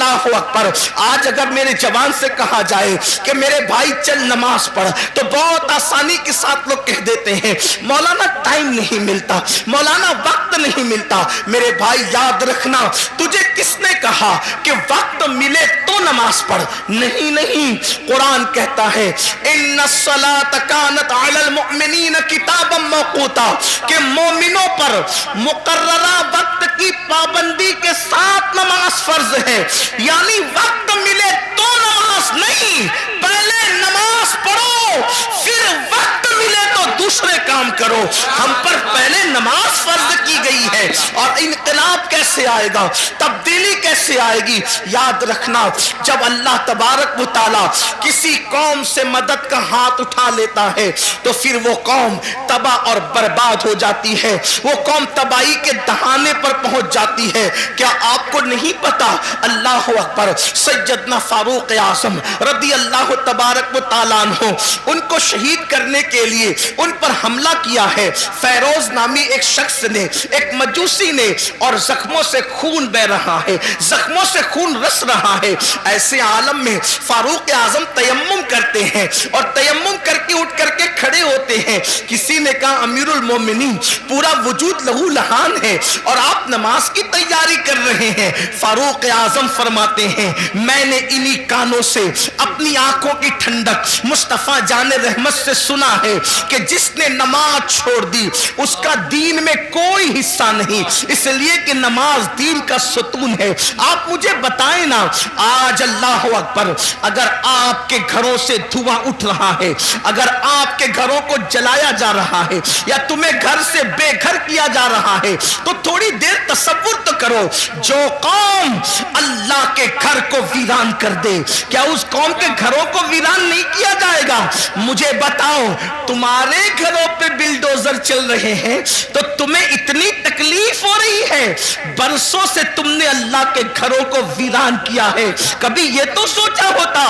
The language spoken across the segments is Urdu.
اللہ اکبر. آج اگر میرے جوان سے کہا جائے کہ میرے بھائی چل نماز پڑھ تو بہت آسانی کے ساتھ لوگ کہہ دیتے ہیں مولانا ٹائم نہیں ملتا, مولانا وقت نہیں ملتا. میرے بھائی یاد رکھنا, تجھے کس نے کہا کہ وقت ملے تو نماز پڑھ؟ نہیں نہیں, قرآن کہتا ہے ان الصلاۃ کانت علی المؤمنین کتابا موقوتا, کہ مومنوں پر مقررہ وقت کی پابندی کے ساتھ نماز فرض ہے. یعنی وقت ملے تو نماز نہیں, پہلے نماز پڑھو پھر وقت ملے تو دوسرے کام کرو. ہم پر پہلے نماز فرض کی گئی ہے. اور انقلاب کیسے آئے گا, تبدیلی کیسے آئے گی؟ یاد رکھنا, جب اللہ تبارک و تعالی کسی قوم سے مدد کا ہاتھ اٹھا لیتا ہے تو پھر وہ قوم تباہ اور برباد ہو جاتی ہے, وہ قوم تباہی کے دہانے پر پہنچ جاتی ہے. کیا آپ کو نہیں پتا؟ اللہ اکبر, سیدنا فاروق اعظم رضی اللہ تبارک و تعالیٰ عنہ, ان کو شہید کرنے کے لیے ان پر حملہ کیا ہے فیروز نامی ایک شخص نے, ایک مجوسی نے, اور زخموں سے خون بہ رہا ہے, زخموں سے خون رس رہا ہے. ایسے عالم میں فاروق اعظم تیمم کرتے ہیں اور تیمم کر کے اٹھ کر کے کھڑے ہوتے ہیں. کسی نے کہا امیر المومنین پورا وجود لہو لہان ہے اور آپ نماز کی تیاری کر رہے ہیں. فاروق اعظم فرماتے ہیں میں نے انہی کانوں سے اپنی آنکھوں کی ٹھنڈک مصطفیٰ جان رحمت سے سنا ہے کہ جس نے نماز چھوڑ دی اس کا دین میں کوئی حصہ نہیں, اس لیے کہ نماز دین کا ستون ہے. آپ مجھے بتائیں نا, آج اللہ اکبر اگر آپ کے گھروں سے دھواں اٹھ رہا ہے, اگر آپ کے گھروں کو جلایا جا رہا ہے یا تمہیں گھر سے بے گھر کیا جا رہا ہے, تو تھوڑی دیر تصور تو کرو, جو قوم اللہ کے گھر کو ویران کر دے کیا اس قوم کے گھروں کو ویران نہیں کیا جائے گا؟ مجھے بتاؤ, تمہارے گھروں پہ بلڈوزر چل رہے ہیں تو تمہیں اتنی تکلیف ہو رہی ہے, برسوں سے تم نے اللہ کے گھروں کو ویران کیا ہے. کبھی یہ تو سوچا ہوتا؟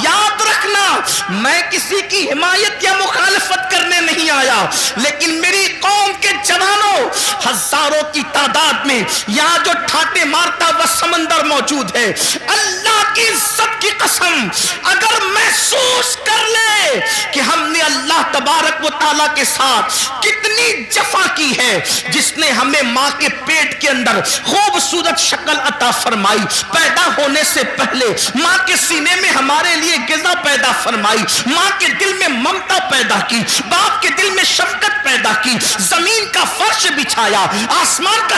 یاد رکھنا, میں کسی کی حمایت یا مخالفت کرنے نہیں آیا, لیکن میری قوم کے جوانوں ہزاروں کی تعداد میں یہاں جو ٹھاٹے مارتا وہ سمندر موجود ہے, اللہ کی عزت کی قسم اگر محسوس کر لے کہ ہم نے اللہ تبارک و تعالیٰ کے ساتھ کتنی جفا کی ہے, جس نے ہمیں ماں کے پیٹ کے اندر خوبصورت شکل عطا فرمائی, پیدا ہونے سے پہلے ماں کے سینے میں ہمارے لیے غذا پیدا فرمائی, ماں کے دل میں ممتا پیدا کی, باپ کے دل میں شفقت پیدا کی, زمین کا فرش بچھایا, آسمان کا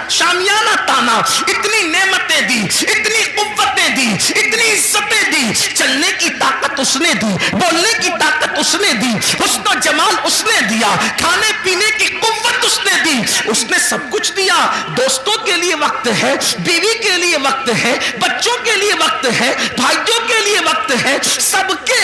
شامیانہ تانا, اتنی نعمتیں دی, اتنی قوتیں دی, اتنی عزتیں دی, چلنے کی طاقت اس نے دی, بولنے کی طاقت اس نے دی, حسن و جمال اس نے دیا, کھانے پینے کی قوت اس نے دی, اس نے سب کچھ دیا. دوستوں کے لیے وقت ہے, بیوی کے لیے وقت ہے, بچوں کے لیے وقت ہے, بھائیوں کے لیے وقت ہے, سب کے